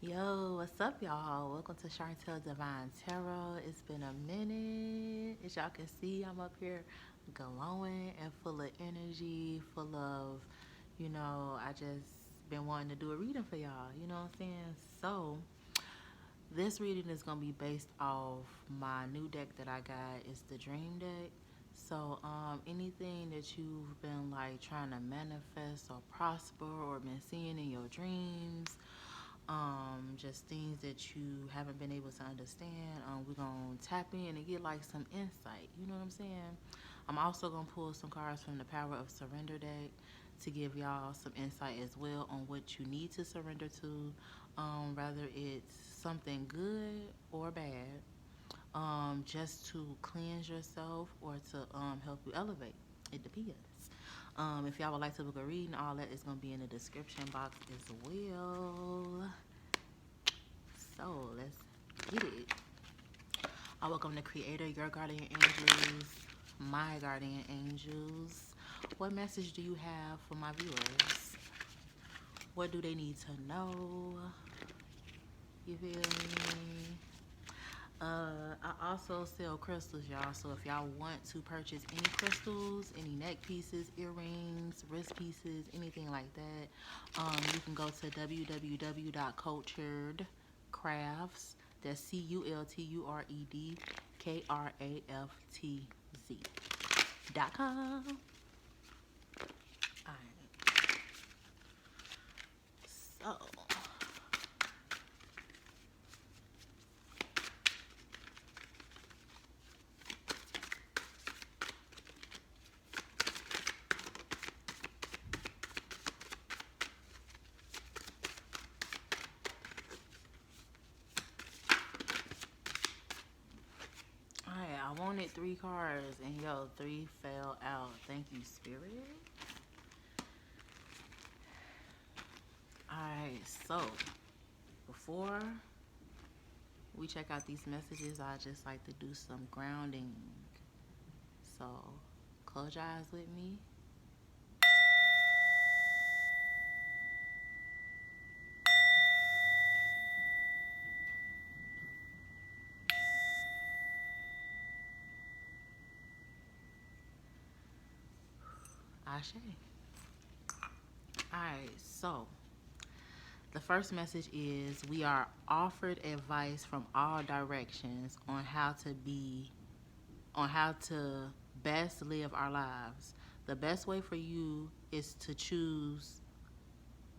Yo, what's up, y'all? Welcome to Chantel Divine Tarot. It's been a minute. As y'all can see, I'm up here glowing and full of energy, full of, I just been wanting to do a reading for y'all. You know what I'm saying? So, this reading is going to be based off my new deck that I got. It's the Dream deck. So, anything that you've been like trying to manifest or prosper or been seeing in your dreams, just things that you haven't been able to understand. We're gonna tap in and get like some insight. You know what I'm saying? I'm also gonna pull some cards from the Power of Surrender deck to give y'all some insight as well on what you need to surrender to, whether it's something good or bad, just to cleanse yourself or to help you elevate. It depends. If y'all would like to book a reading, all that is going to be in the description box as well. So let's get it. I welcome the Creator, your guardian angels, my guardian angels. What message do you have for my viewers? What do they need to know? You feel me? I also sell crystals, y'all. So if y'all want to purchase any crystals, any neck pieces, earrings, wrist pieces, anything like that, you can go to www.culturedcrafts. That's culturedcraftz.com. All right. So. Alright, I wanted 3 cards and yo, 3 fell out. Thank you, Spirit. Alright, so before we check out these messages, I just like to do some grounding. So close your eyes with me. Ashe. Alright, so the first message is we are offered advice from all directions on how to best live our lives. The best way for you is to choose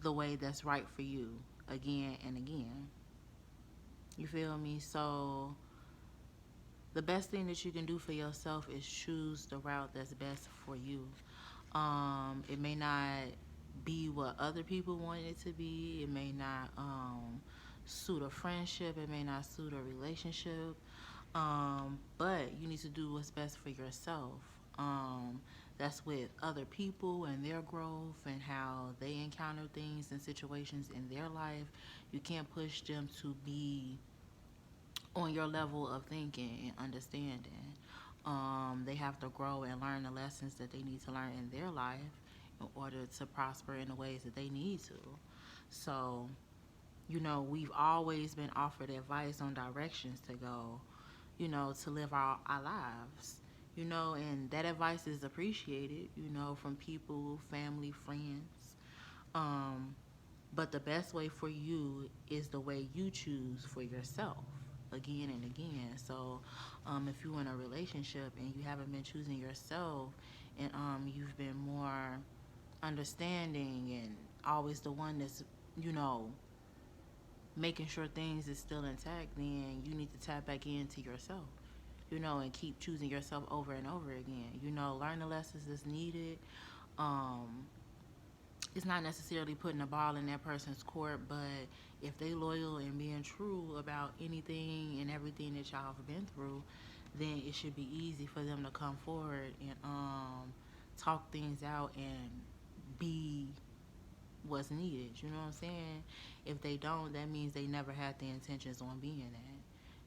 the way that's right for you again and again. You feel me? So the best thing that you can do for yourself is choose the route that's best for you. It may not be what other people want it to be. It may not suit a friendship. It may not suit a relationship. But you need to do what's best for yourself. That's with other people and their growth and how they encounter things and situations in their life. You can't push them to be on your level of thinking and understanding. They have to grow and learn the lessons that they need to learn in their life in order to prosper in the ways that they need to. So, we've always been offered advice on directions to go, to live our lives, and that advice is appreciated, from people, family, friends. Um, but the best way for you is the way you choose for yourself again and again. So if you're in a relationship and you haven't been choosing yourself and you've been more understanding and always the one that's, you know, making sure things is still intact, then you need to tap back into yourself, and keep choosing yourself over and over again. Learn the lessons that's needed. Um, it's not necessarily putting a ball in that person's court, but if they loyal and being true about anything and everything that y'all have been through, then it should be easy for them to come forward and talk things out and be what's needed. You know what I'm saying? If they don't, that means they never had the intentions on being that.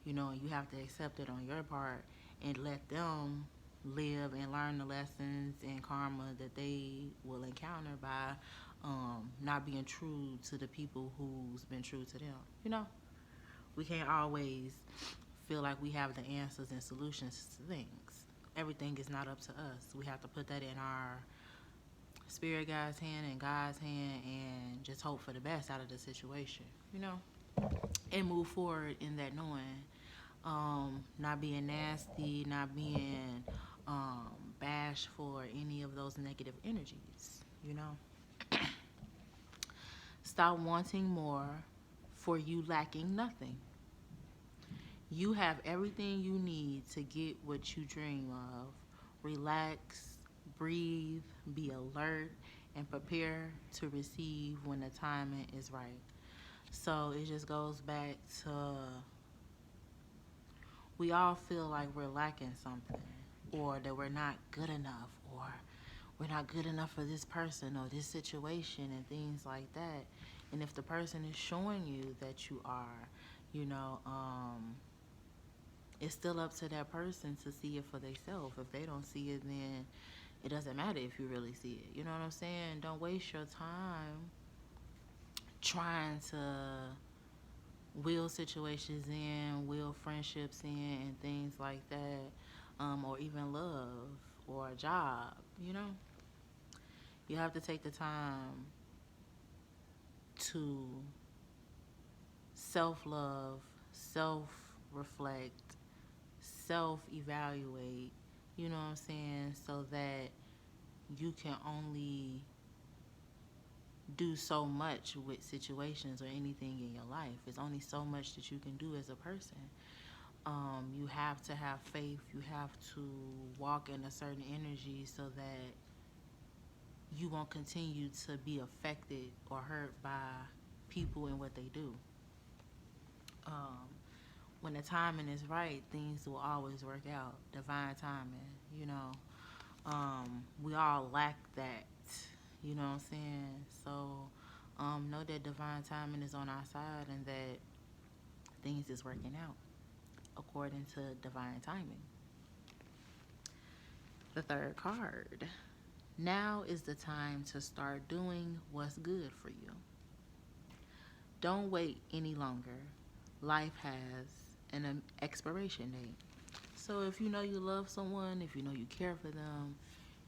And you have to accept it on your part and let them live and learn the lessons and karma that they will encounter by not being true to the people who's been true to them. You know, we can't always feel like we have the answers and solutions to things. Everything is not up to us. We have to put that in our spirit guide's hand and God's hand and just hope for the best out of the situation, you know, and move forward in that knowing. Not being nasty, not being bashful or any of those negative energies, you know. Stop wanting more for you lacking nothing. You have everything you need to get what you dream of. Relax, breathe, be alert, and prepare to receive when the timing is right. So it just goes back to we all feel like we're lacking something or that we're not good enough or we're not good enough for this person or this situation and things like that. And if the person is showing you that you are, you know, it's still up to that person to see it for themselves. If they don't see it, then it doesn't matter if you really see it. You know what I'm saying? Don't waste your time trying to will situations in, will friendships in, and things like that, or even love or a job. You know, you have to take the time to self love, self reflect, self evaluate, you know what I'm saying, so that you can only do so much with situations or anything in your life. There's only so much that you can do as a person. You have to have faith. You have to walk in a certain energy so that you won't continue to be affected or hurt by people and what they do. Um, when the timing is right, things will always work out. Divine timing, you know. We all lack that, you know what I'm saying? So know that divine timing is on our side and that things is working out according to divine timing. The third card. Now is the time to start doing what's good for you. Don't wait any longer. Life has an expiration date. So if you know you love someone, if you know you care for them,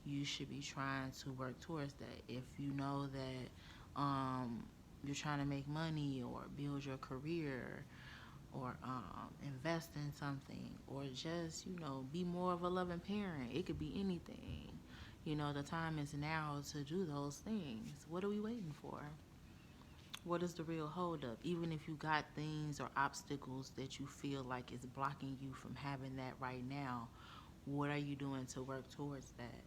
you should be trying to work towards that. If you know that you're trying to make money or build your career or invest in something or just, you know, be more of a loving parent, it could be anything. You know, the time is now to do those things. What are we waiting for? What is the real holdup? Even if you got things or obstacles that you feel like is blocking you from having that right now, what are you doing to work towards that?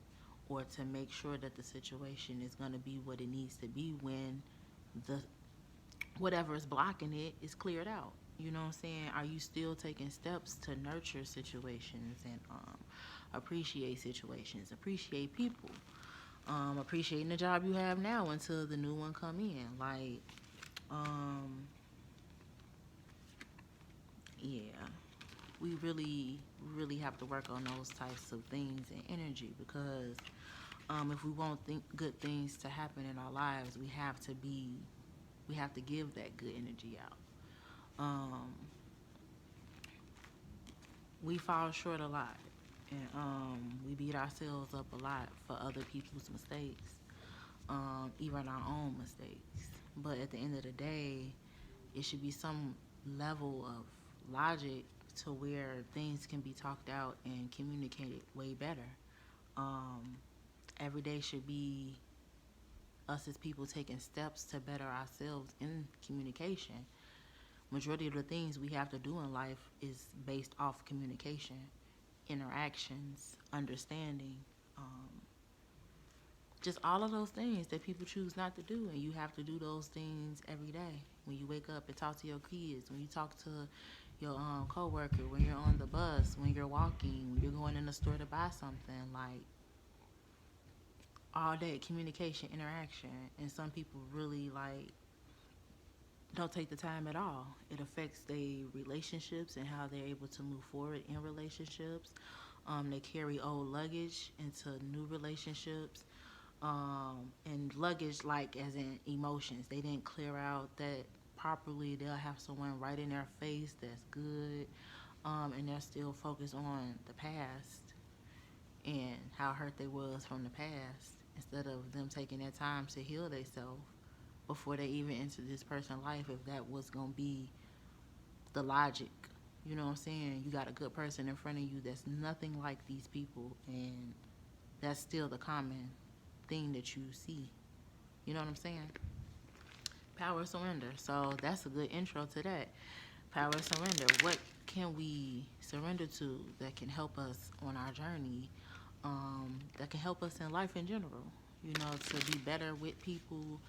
Or to make sure that the situation is going to be what it needs to be when the whatever is blocking it is cleared out. You know what I'm saying? Are you still taking steps to nurture situations and appreciate situations, appreciate people, appreciating the job you have now until the new one come in? Like, yeah, we really have to work on those types of things and energy because if we want good things to happen in our lives, we have to give that good energy out. We fall short a lot, and we beat ourselves up a lot for other people's mistakes, even our own mistakes. But at the end of the day, it should be some level of logic to where things can be talked out and communicated way better. Um, every day should be us as people taking steps to better ourselves in communication. Majority of the things we have to do in life is based off communication, interactions, understanding, um, just all of those things that people choose not to do, and you have to do those things every day. When you wake up and talk to your kids, when you talk to your coworker, when you're on the bus, when you're walking, when you're going in the store to buy something, like all day communication, interaction, and some people really like don't take the time at all. It affects their relationships and how they're able to move forward in relationships. They carry old luggage into new relationships. And luggage, like as in emotions, they didn't clear out that properly. They'll have someone right in their face that's good, and they're still focused on the past and how hurt they was from the past instead of them taking their time to heal themselves before they even enter this person's life. If that was gonna be the logic, you know what I'm saying? You got a good person in front of you that's nothing like these people, and that's still the common thing that you see. You know what I'm saying? Power surrender. So that's a good intro to that. Power surrender. What can we surrender to that can help us on our journey? That can help us in life in general. You know, to be better with people,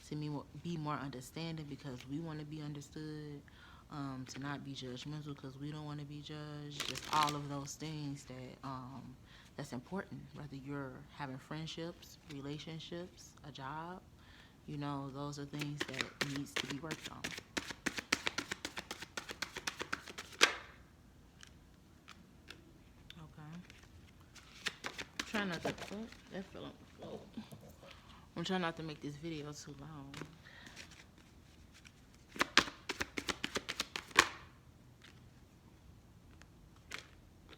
to be more understanding because we want to be understood. To not be judgmental because we don't want to be judged. Just all of those things that's important. Whether you're having friendships, relationships, a job, you know, those are things that needs to be worked on. Okay. Try not to. Oh, that fell on the floor. I'm trying not to make this video too long.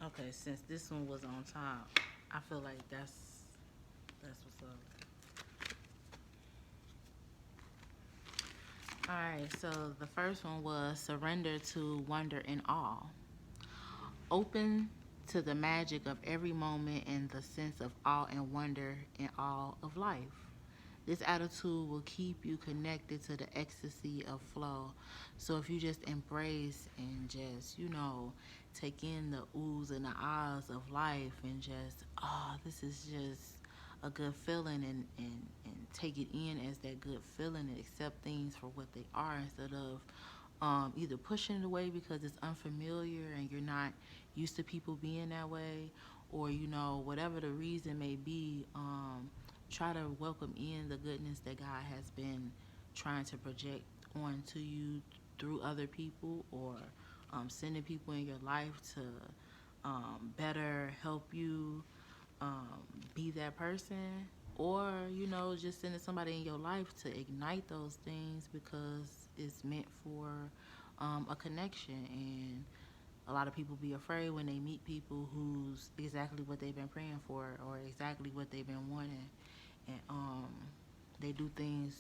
Okay, since this one was on top, I feel like that's what's up. Alright, so the first one was surrender to wonder and awe. Open to the magic of every moment and the sense of awe and wonder in all of life. This attitude will keep you connected to the ecstasy of flow. So if you just embrace and just, you know, take in the oohs and the ahs of life and just, oh, this is just a good feeling, and take it in as that good feeling and accept things for what they are instead of either pushing it away because it's unfamiliar and you're not used to people being that way, or you know whatever the reason may be. Try to welcome in the goodness that God has been trying to project onto you through other people, or sending people in your life to better help you be that person, or you know just sending somebody in your life to ignite those things because it's meant for a connection. And a lot of people be afraid when they meet people who's exactly what they've been praying for or exactly what they've been wanting, and they do things,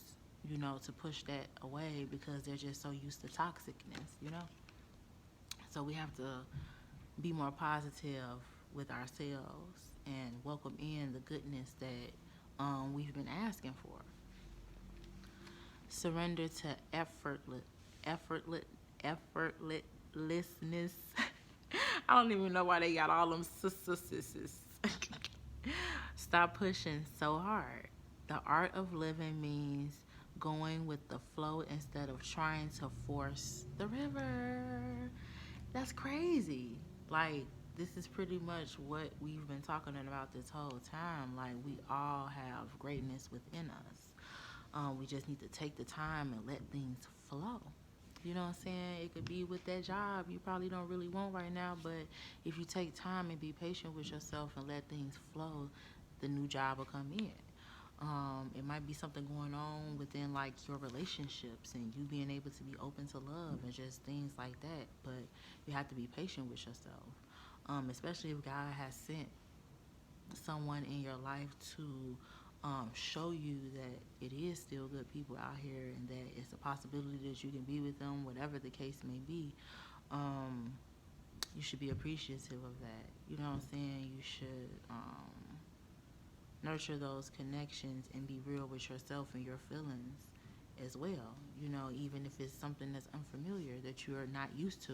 you know, to push that away because they're just so used to toxicness, you know. So we have to be more positive with ourselves and welcome in the goodness that we've been asking for. Surrender to effortless, effortlessness. I don't even know why they got all them sisters. Stop pushing so hard. The art of living means going with the flow instead of trying to force the river. That's crazy. Like, this is pretty much what we've been talking about this whole time. Like, we all have greatness within us. We just need to take the time and let things flow. You know what I'm saying? It could be with that job you probably don't really want right now, but if you take time and be patient with yourself and let things flow, the new job will come in. It might be something going on within like your relationships and you being able to be open to love and just things like that. But you have to be patient with yourself, especially if God has sent someone in your life to show you that it is still good people out here and that it's a possibility that you can be with them, whatever the case may be. Um, you should be appreciative of that. You know what I'm saying? You should nurture those connections and be real with yourself and your feelings as well. You know, even if it's something that's unfamiliar that you're not used to,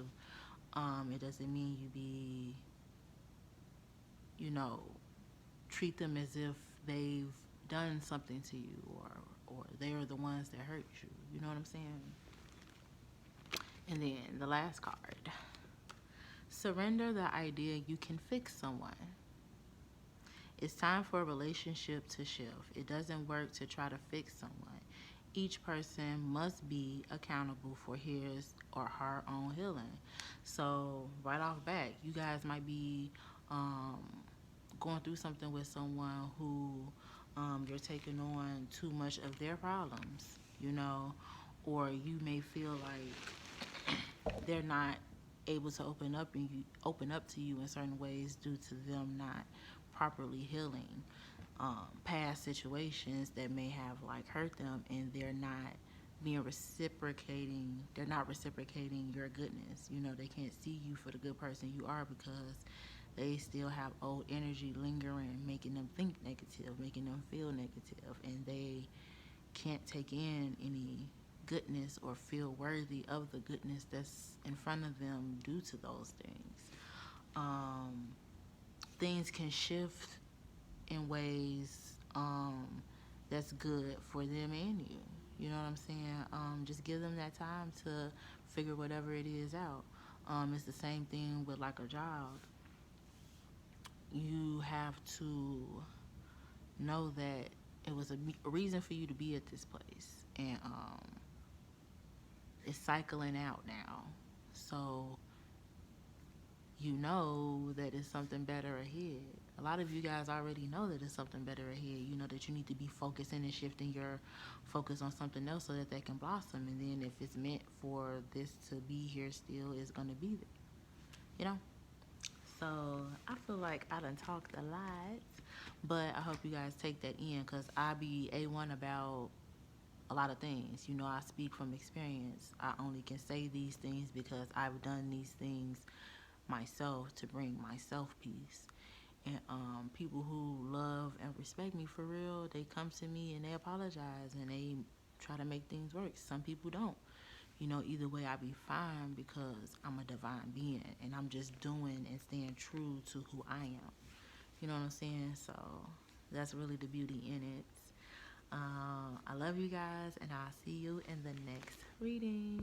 it doesn't mean you be, you know, treat them as if they've done something to you, or they're the ones that hurt you. You know what I'm saying? And then the last card. Surrender the idea you can fix someone. It's time for a relationship to shift. It doesn't work to try to fix someone. Each person must be accountable for his or her own healing. So right off bat, you guys might be um, going through something with someone who You're taking on too much of their problems, you know, or you may feel like they're not able to open up to you in certain ways due to them not properly healing past situations that may have like hurt them, and they're not reciprocating your goodness. You know, they can't see you for the good person you are because they still have old energy lingering, making them think negative, making them feel negative, and they can't take in any goodness or feel worthy of the goodness that's in front of them due to those things. Um, Things can shift in ways that's good for them and you. You know what I'm saying? Just give them that time to figure whatever it is out. It's the same thing with like a job. You have to know that it was a reason for you to be at this place, and it's cycling out now. So you know that it's something better ahead. A lot of you guys already know that it's something better ahead. You know that you need to be focusing and shifting your focus on something else so that they can blossom. And then if it's meant for this to be here still, it's going to be there. You know? So I feel like I done talked a lot, but I hope you guys take that in because I be A1 about a lot of things. You know, I speak from experience. I only can say these things because I've done these things myself to bring myself peace. And people who love and respect me for real, they come to me and they apologize and they try to make things work. Some people don't. You know, either way, I be fine because I'm a divine being and I'm just doing and staying true to who I am. You know what I'm saying? So that's really the beauty in it. I love you guys, and I'll see you in the next reading.